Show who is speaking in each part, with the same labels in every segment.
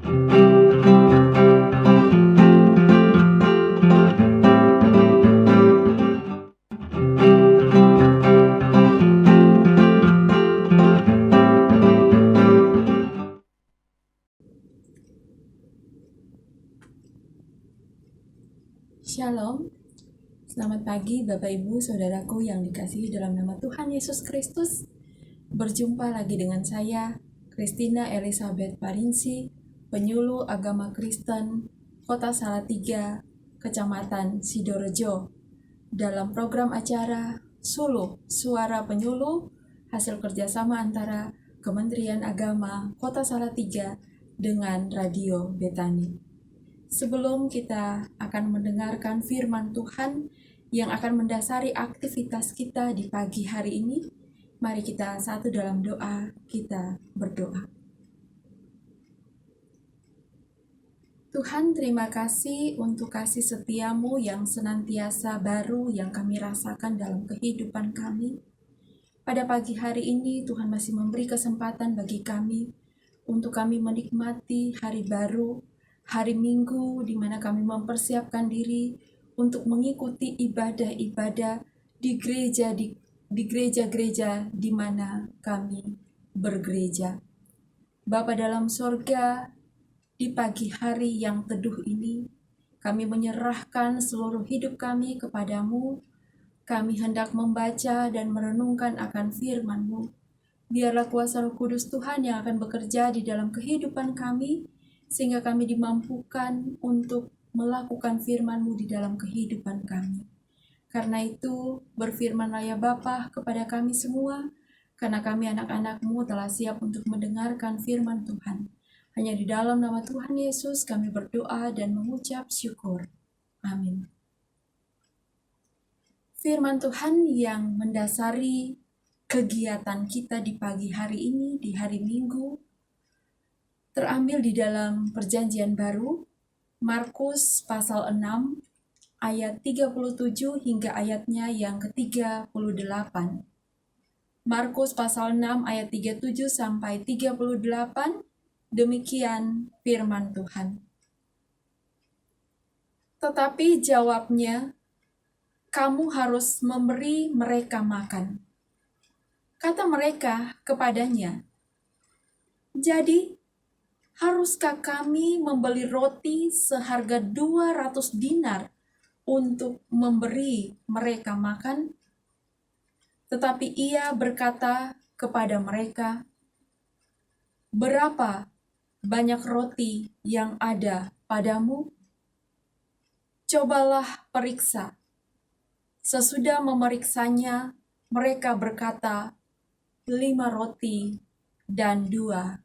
Speaker 1: Shalom, selamat pagi Bapak Ibu Saudaraku yang dikasihi dalam nama Tuhan Yesus Kristus. Berjumpa lagi dengan saya, Christina Elizabeth Parinsi, penyuluh agama Kristen, Kota Salatiga, Kecamatan Sidorejo, dalam program acara Suluh Suara Penyuluh, hasil kerjasama antara Kementerian Agama Kota Salatiga dengan Radio Betani. Sebelum kita akan mendengarkan firman Tuhan yang akan mendasari aktivitas kita di pagi hari ini, mari kita satu dalam doa, kita berdoa. Tuhan, terima kasih untuk kasih setiamu yang senantiasa baru yang kami rasakan dalam kehidupan kami. Pada pagi hari ini Tuhan masih memberi kesempatan bagi kami untuk kami menikmati hari baru, hari Minggu di mana kami mempersiapkan diri untuk mengikuti ibadah-ibadah di gereja-gereja di mana kami bergereja. Bapa dalam sorga, di pagi hari yang teduh ini, kami menyerahkan seluruh hidup kami kepadamu. Kami hendak membaca dan merenungkan akan firman-Mu. Biarlah kuasa Roh Kudus Tuhan yang akan bekerja di dalam kehidupan kami, sehingga kami dimampukan untuk melakukan firman-Mu di dalam kehidupan kami. Karena itu, berfirmanlah ya Bapa kepada kami semua, karena kami anak-anak-Mu telah siap untuk mendengarkan firman Tuhan. Hanya di dalam nama Tuhan Yesus kami berdoa dan mengucap syukur. Amin. Firman Tuhan yang mendasari kegiatan kita di pagi hari ini, di hari Minggu, terambil di dalam Perjanjian Baru, Markus pasal 6, ayat 37 hingga ayatnya yang ke-38. Markus pasal 6, ayat 37 sampai 38, demikian firman Tuhan. Tetapi jawabnya, kamu harus memberi mereka makan. Kata mereka kepadanya, jadi haruskah kami membeli roti seharga 200 dinar untuk memberi mereka makan? Tetapi ia berkata kepada mereka, berapa banyak roti yang ada padamu? Cobalah periksa. Sesudah memeriksanya, mereka berkata, 5 roti dan 2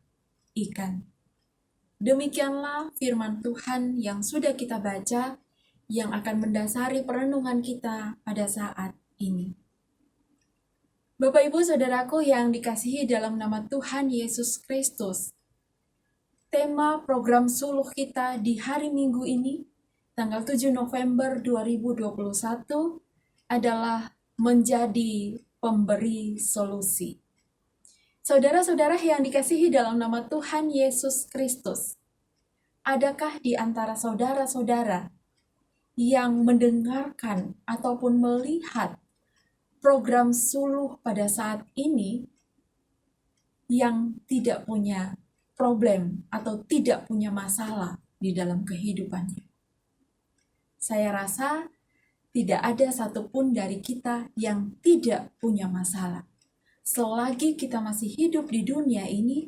Speaker 1: ikan. Demikianlah firman Tuhan yang sudah kita baca, yang akan mendasari perenungan kita pada saat ini. Bapak Ibu Saudaraku yang dikasihi dalam nama Tuhan Yesus Kristus, tema program suluh kita di hari Minggu ini, tanggal 7 November 2021, adalah menjadi pemberi solusi. Saudara-saudara yang dikasihi dalam nama Tuhan Yesus Kristus, adakah di antara saudara-saudara yang mendengarkan ataupun melihat program suluh pada saat ini yang tidak punya problem atau tidak punya masalah di dalam kehidupannya? Saya rasa tidak ada satupun dari kita yang tidak punya masalah. Selagi kita masih hidup di dunia ini,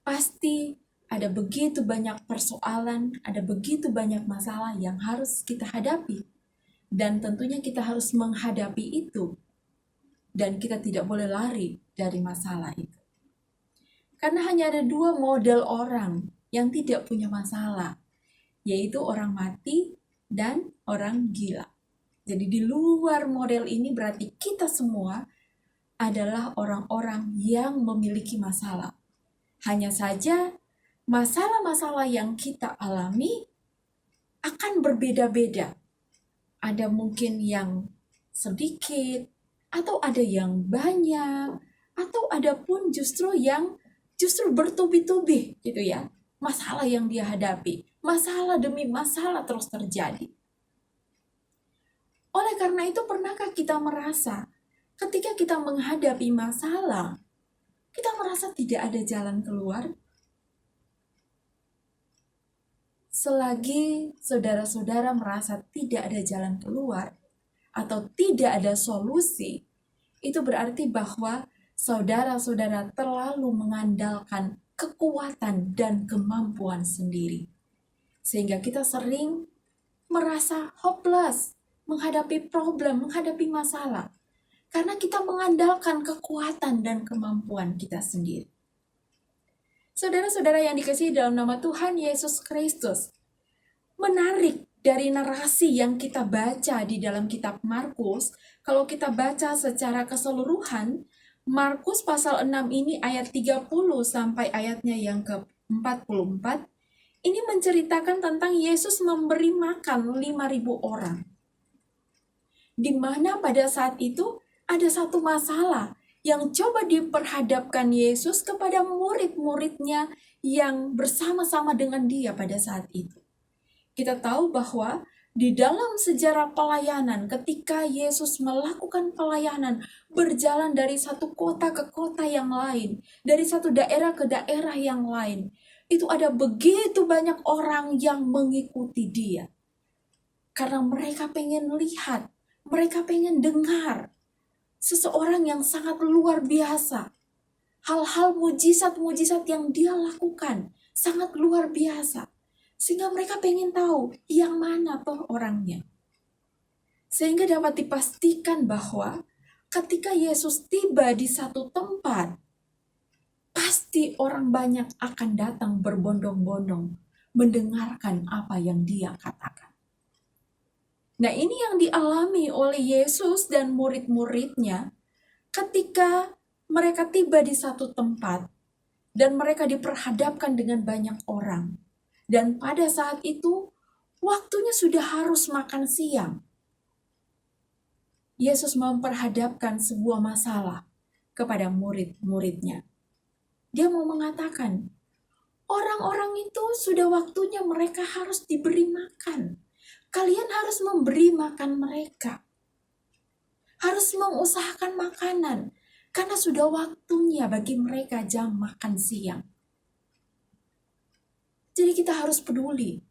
Speaker 1: pasti ada begitu banyak persoalan, ada begitu banyak masalah yang harus kita hadapi. Dan tentunya kita harus menghadapi itu. Dan kita tidak boleh lari dari masalah itu. Karena hanya ada 2 model orang yang tidak punya masalah, yaitu orang mati dan orang gila. Jadi di luar model ini berarti kita semua adalah orang-orang yang memiliki masalah. Hanya saja masalah-masalah yang kita alami akan berbeda-beda. Ada mungkin yang sedikit, atau ada yang banyak, atau ada pun justru yang bertubi-tubi gitu ya. masalah yang dia hadapi. Masalah demi masalah terus terjadi. Oleh karena itu, pernahkah kita merasa ketika kita menghadapi masalah, kita merasa tidak ada jalan keluar? Selagi saudara-saudara merasa tidak ada jalan keluar atau tidak ada solusi, itu berarti bahwa saudara-saudara terlalu mengandalkan kekuatan dan kemampuan sendiri. Sehingga kita sering merasa hopeless menghadapi problem, menghadapi masalah. Karena kita mengandalkan kekuatan dan kemampuan kita sendiri. Saudara-saudara yang dikasihi dalam nama Tuhan Yesus Kristus, menarik dari narasi yang kita baca di dalam kitab Markus, kalau kita baca secara keseluruhan, Markus pasal 6 ini ayat 30 sampai ayatnya yang ke-44, ini menceritakan tentang Yesus memberi makan 5.000 orang. Di mana pada saat itu ada satu masalah yang coba diperhadapkan Yesus kepada murid-muridnya yang bersama-sama dengan dia pada saat itu. Kita tahu bahwa di dalam sejarah pelayanan, ketika Yesus melakukan pelayanan, berjalan dari satu kota ke kota yang lain, dari satu daerah ke daerah yang lain, itu ada begitu banyak orang yang mengikuti dia. Karena mereka pengen lihat, mereka pengen dengar seseorang yang sangat luar biasa. Hal-hal mujizat-mujizat yang dia lakukan sangat luar biasa. Sehingga mereka pengen tahu yang mana toh orangnya. Sehingga dapat dipastikan bahwa ketika Yesus tiba di satu tempat, pasti orang banyak akan datang berbondong-bondong mendengarkan apa yang dia katakan. Nah, ini yang dialami oleh Yesus dan murid-muridnya ketika mereka tiba di satu tempat dan mereka diperhadapkan dengan banyak orang. Dan pada saat itu, waktunya sudah harus makan siang. Yesus memperhadapkan sebuah masalah kepada murid-muridnya. Dia mau mengatakan, orang-orang itu sudah waktunya mereka harus diberi makan. Kalian harus memberi makan mereka. Harus mengusahakan makanan. Karena sudah waktunya bagi mereka jam makan siang. Jadi kita harus peduli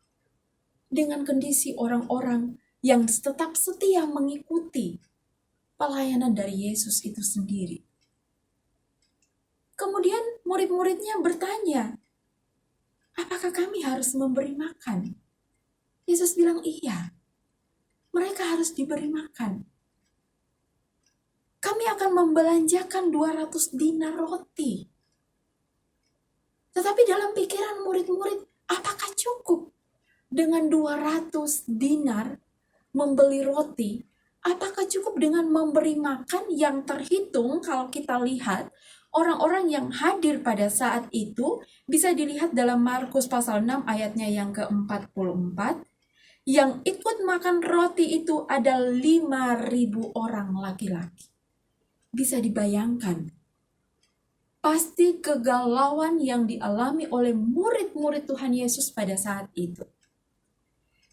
Speaker 1: dengan kondisi orang-orang yang tetap setia mengikuti pelayanan dari Yesus itu sendiri. Kemudian murid-muridnya bertanya, apakah kami harus memberi makan? Yesus bilang iya, mereka harus diberi makan. Kami akan membelanjakan 200 dinar roti. Tetapi dalam pikiran murid-murid, apakah cukup dengan 200 dinar membeli roti? Apakah cukup dengan memberi makan yang terhitung kalau kita lihat orang-orang yang hadir pada saat itu bisa dilihat dalam Markus pasal 6 ayatnya yang ke-44. Yang ikut makan roti itu ada 5.000 orang laki-laki. Bisa dibayangkan. Pasti kegalauan yang dialami oleh murid-murid Tuhan Yesus pada saat itu.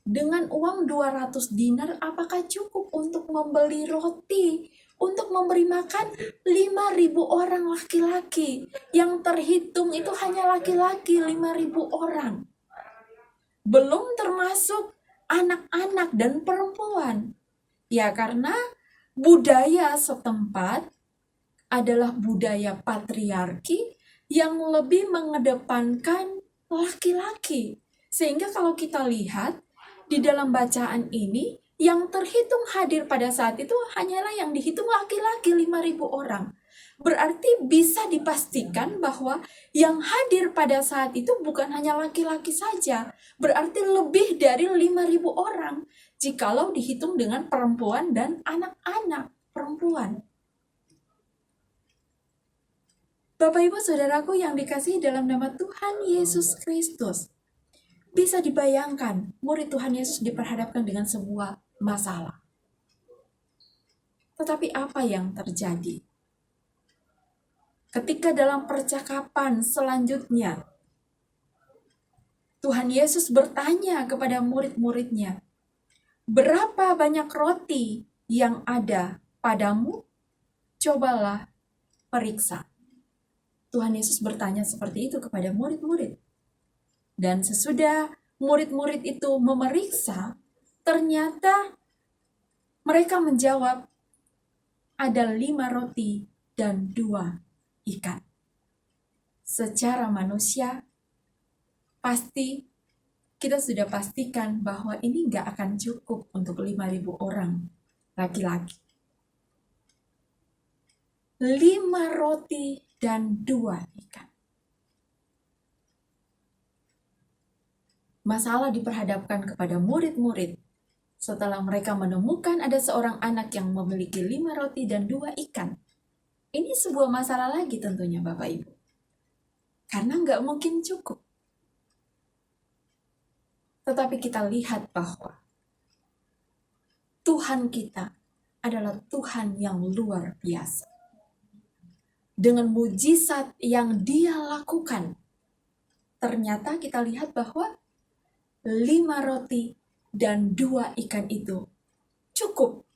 Speaker 1: Dengan uang 200 dinar, apakah cukup untuk membeli roti? Untuk memberi makan 5.000 orang laki-laki. Yang terhitung itu hanya laki-laki 5.000 orang. Belum termasuk anak-anak dan perempuan. Ya, karena budaya setempat adalah budaya patriarki yang lebih mengedepankan laki-laki. Sehingga kalau kita lihat di dalam bacaan ini, yang terhitung hadir pada saat itu hanyalah yang dihitung laki-laki 5.000 orang. Berarti bisa dipastikan bahwa yang hadir pada saat itu bukan hanya laki-laki saja. Berarti lebih dari 5.000 orang. Jikalau dihitung dengan perempuan dan anak-anak perempuan. Bapak Ibu Saudaraku yang dikasihi dalam nama Tuhan Yesus Kristus. Bisa dibayangkan murid Tuhan Yesus diperhadapkan dengan sebuah masalah. Tetapi apa yang terjadi? Ketika dalam percakapan selanjutnya, Tuhan Yesus bertanya kepada murid-muridnya, "Berapa banyak roti yang ada padamu? Cobalah periksa." Tuhan Yesus bertanya seperti itu kepada murid-murid. Dan sesudah murid-murid itu memeriksa, ternyata mereka menjawab, ada 5 roti dan 2 ikan. Secara manusia, pasti kita sudah pastikan bahwa ini nggak akan cukup untuk 5.000 orang laki-laki. 5 roti dan 2 ikan. Masalah diperhadapkan kepada murid-murid setelah mereka menemukan ada seorang anak yang memiliki 5 roti dan 2 ikan. Ini sebuah masalah lagi tentunya Bapak Ibu. Karena nggak mungkin cukup. Tetapi kita lihat bahwa Tuhan kita adalah Tuhan yang luar biasa. Dengan mujizat yang Dia lakukan, ternyata kita lihat bahwa 5 roti dan 2 ikan itu cukup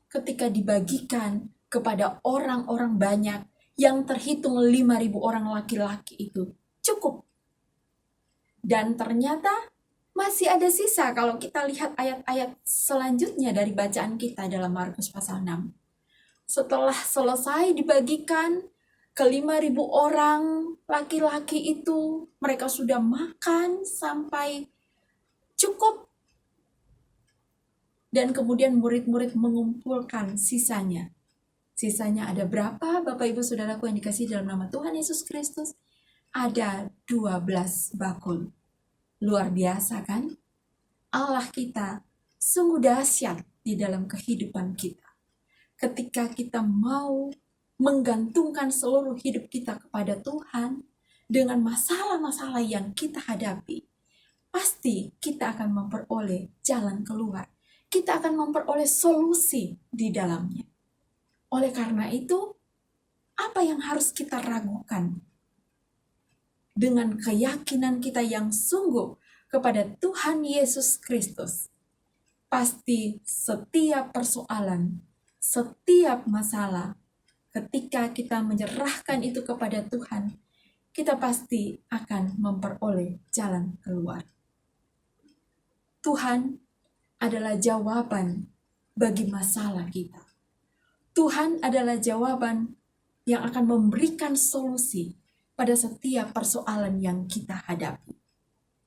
Speaker 1: ketika dibagikan kepada orang-orang banyak yang terhitung 5.000 orang laki-laki itu cukup. Dan ternyata masih ada sisa kalau kita lihat ayat-ayat selanjutnya dari bacaan kita dalam Markus pasal 6. Setelah selesai dibagikan ke 5.000 orang laki-laki itu, mereka sudah makan sampai cukup. Dan kemudian murid-murid mengumpulkan sisanya. Sisanya ada berapa Bapak Ibu Saudaraku yang dikasihi dalam nama Tuhan Yesus Kristus? Ada 12 bakul. Luar biasa kan? Allah kita sungguh dahsyat di dalam kehidupan kita. Ketika kita mau menggantungkan seluruh hidup kita kepada Tuhan dengan masalah-masalah yang kita hadapi, pasti kita akan memperoleh jalan keluar. Kita akan memperoleh solusi di dalamnya. Oleh karena itu, apa yang harus kita ragukan? Dengan keyakinan kita yang sungguh kepada Tuhan Yesus Kristus, pasti setiap persoalan, setiap masalah, ketika kita menyerahkan itu kepada Tuhan, kita pasti akan memperoleh jalan keluar. Tuhan adalah jawaban bagi masalah kita. Tuhan adalah jawaban yang akan memberikan solusi pada setiap persoalan yang kita hadapi.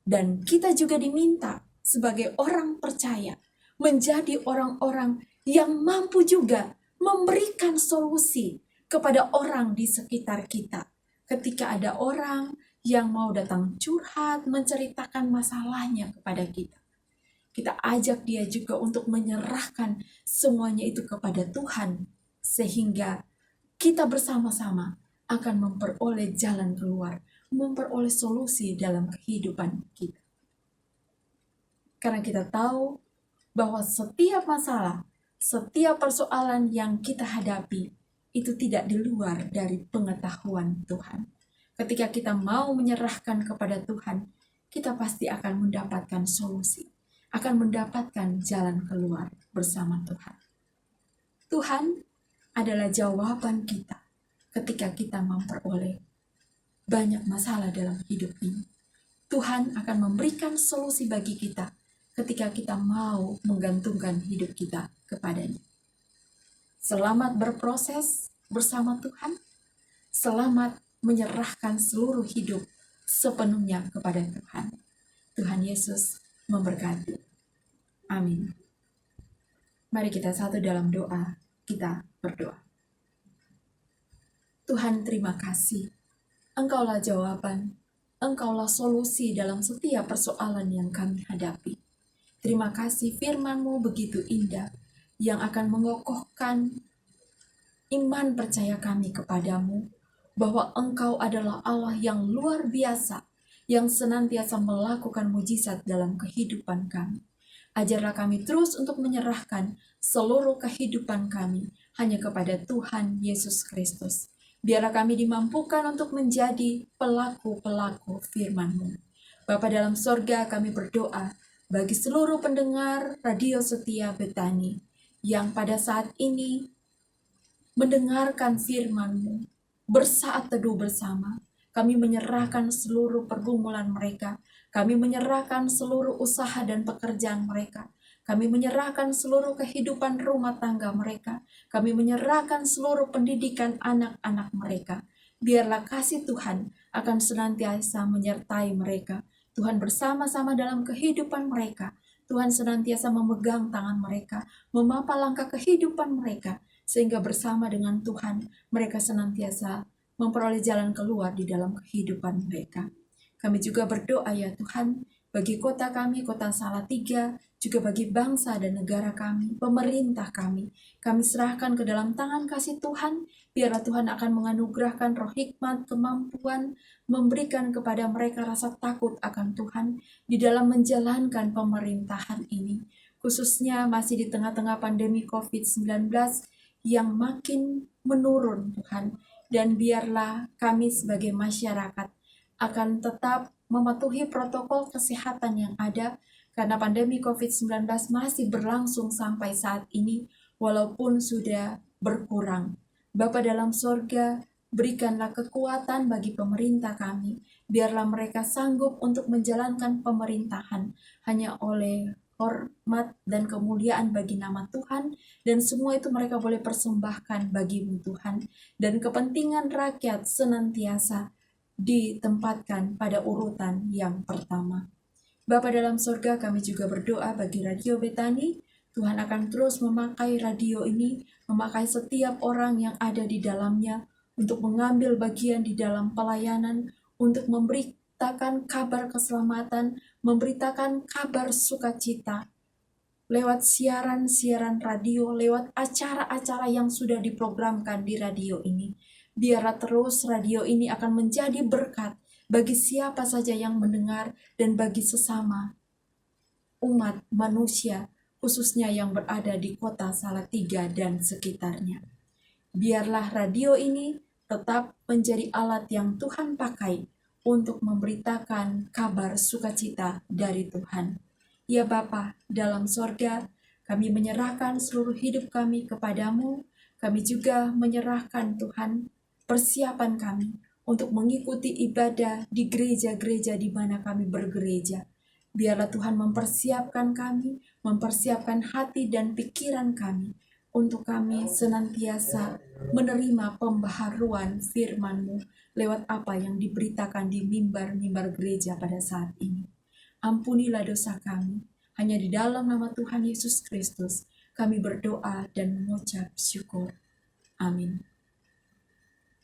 Speaker 1: Dan kita juga diminta sebagai orang percaya menjadi orang-orang yang mampu juga memberikan solusi kepada orang di sekitar kita. Ketika ada orang yang mau datang curhat, menceritakan masalahnya kepada kita, kita ajak dia juga untuk menyerahkan semuanya itu kepada Tuhan, sehingga kita bersama-sama akan memperoleh jalan keluar, memperoleh solusi dalam kehidupan kita. Karena kita tahu bahwa setiap masalah, setiap persoalan yang kita hadapi, itu tidak di luar dari pengetahuan Tuhan. Ketika kita mau menyerahkan kepada Tuhan, kita pasti akan mendapatkan solusi, akan mendapatkan jalan keluar bersama Tuhan. Tuhan adalah jawaban kita ketika kita memperoleh banyak masalah dalam hidup ini. Tuhan akan memberikan solusi bagi kita ketika kita mau menggantungkan hidup kita kepadanya. Selamat berproses bersama Tuhan. Selamat menyerahkan seluruh hidup sepenuhnya kepada Tuhan. Tuhan Yesus memberkati. Amin. Mari kita satu dalam doa, kita berdoa. Tuhan, terima kasih. Engkaulah jawaban, Engkaulah solusi dalam setiap persoalan yang kami hadapi. Terima kasih firman-Mu begitu indah, yang akan mengokohkan iman percaya kami kepadamu, bahwa Engkau adalah Allah yang luar biasa, yang senantiasa melakukan mujizat dalam kehidupan kami. Ajarlah kami terus untuk menyerahkan seluruh kehidupan kami hanya kepada Tuhan Yesus Kristus. Biarlah kami dimampukan untuk menjadi pelaku-pelaku firman-Mu. Bapa dalam sorga, kami berdoa bagi seluruh pendengar Radio Setia Betani yang pada saat ini mendengarkan firman-Mu, bersaat teduh bersama. Kami menyerahkan seluruh pergumulan mereka. Kami menyerahkan seluruh usaha dan pekerjaan mereka. Kami menyerahkan seluruh kehidupan rumah tangga mereka. Kami menyerahkan seluruh pendidikan anak-anak mereka. Biarlah kasih Tuhan akan senantiasa menyertai mereka. Tuhan bersama-sama dalam kehidupan mereka. Tuhan senantiasa memegang tangan mereka, memapa langkah kehidupan mereka, sehingga bersama dengan Tuhan mereka senantiasa memperoleh jalan keluar di dalam kehidupan mereka. Kami juga berdoa ya Tuhan, bagi kota kami, kota Salatiga, juga bagi bangsa dan negara kami, pemerintah kami. Kami serahkan ke dalam tangan kasih Tuhan, biarlah Tuhan akan menganugerahkan roh hikmat, kemampuan, memberikan kepada mereka rasa takut akan Tuhan di dalam menjalankan pemerintahan ini. Khususnya masih di tengah-tengah pandemi COVID-19 yang makin menurun Tuhan. Dan biarlah kami sebagai masyarakat akan tetap mematuhi protokol kesehatan yang ada karena pandemi COVID-19 masih berlangsung sampai saat ini walaupun sudah berkurang. Bapa dalam sorga, berikanlah kekuatan bagi pemerintah kami, biarlah mereka sanggup untuk menjalankan pemerintahan hanya oleh hormat dan kemuliaan bagi nama Tuhan, dan semua itu mereka boleh persembahkan bagi-Mu Tuhan, dan kepentingan rakyat senantiasa ditempatkan pada urutan yang pertama. Bapa dalam surga, kami juga berdoa bagi Radio Betani. Tuhan akan terus memakai radio ini, memakai setiap orang yang ada di dalamnya untuk mengambil bagian di dalam pelayanan, untuk memberitakan kabar keselamatan, memberitakan kabar sukacita lewat siaran-siaran radio, lewat acara-acara yang sudah diprogramkan di radio ini. Biarlah terus radio ini akan menjadi berkat bagi siapa saja yang mendengar dan bagi sesama umat manusia, khususnya yang berada di kota Salatiga dan sekitarnya. Biarlah radio ini tetap menjadi alat yang Tuhan pakai untuk memberitakan kabar sukacita dari Tuhan. Ya Bapa, dalam sorga, kami menyerahkan seluruh hidup kami kepadamu. Kami juga menyerahkan Tuhan persiapan kami untuk mengikuti ibadah di gereja-gereja di mana kami bergereja. Biarlah Tuhan mempersiapkan kami, mempersiapkan hati dan pikiran kami untuk kami senantiasa menerima pembaharuan firman-Mu lewat apa yang diberitakan di mimbar-mimbar gereja pada saat ini. Ampunilah dosa kami, hanya di dalam nama Tuhan Yesus Kristus kami berdoa dan mengucap syukur. Amin.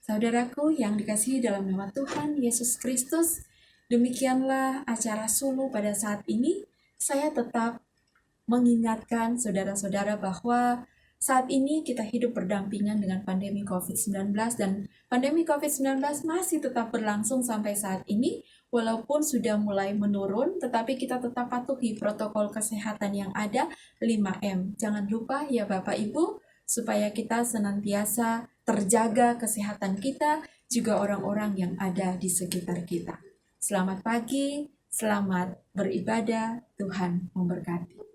Speaker 1: Saudaraku yang dikasihi dalam nama Tuhan Yesus Kristus, demikianlah acara Sulu pada saat ini. Saya tetap mengingatkan saudara-saudara bahwa saat ini kita hidup berdampingan dengan pandemi COVID-19 dan pandemi COVID-19 masih tetap berlangsung sampai saat ini. Walaupun sudah mulai menurun, tetapi kita tetap patuhi protokol kesehatan yang ada 5M. Jangan lupa ya Bapak Ibu, supaya kita senantiasa terjaga kesehatan kita, juga orang-orang yang ada di sekitar kita. Selamat pagi, selamat beribadah, Tuhan memberkati.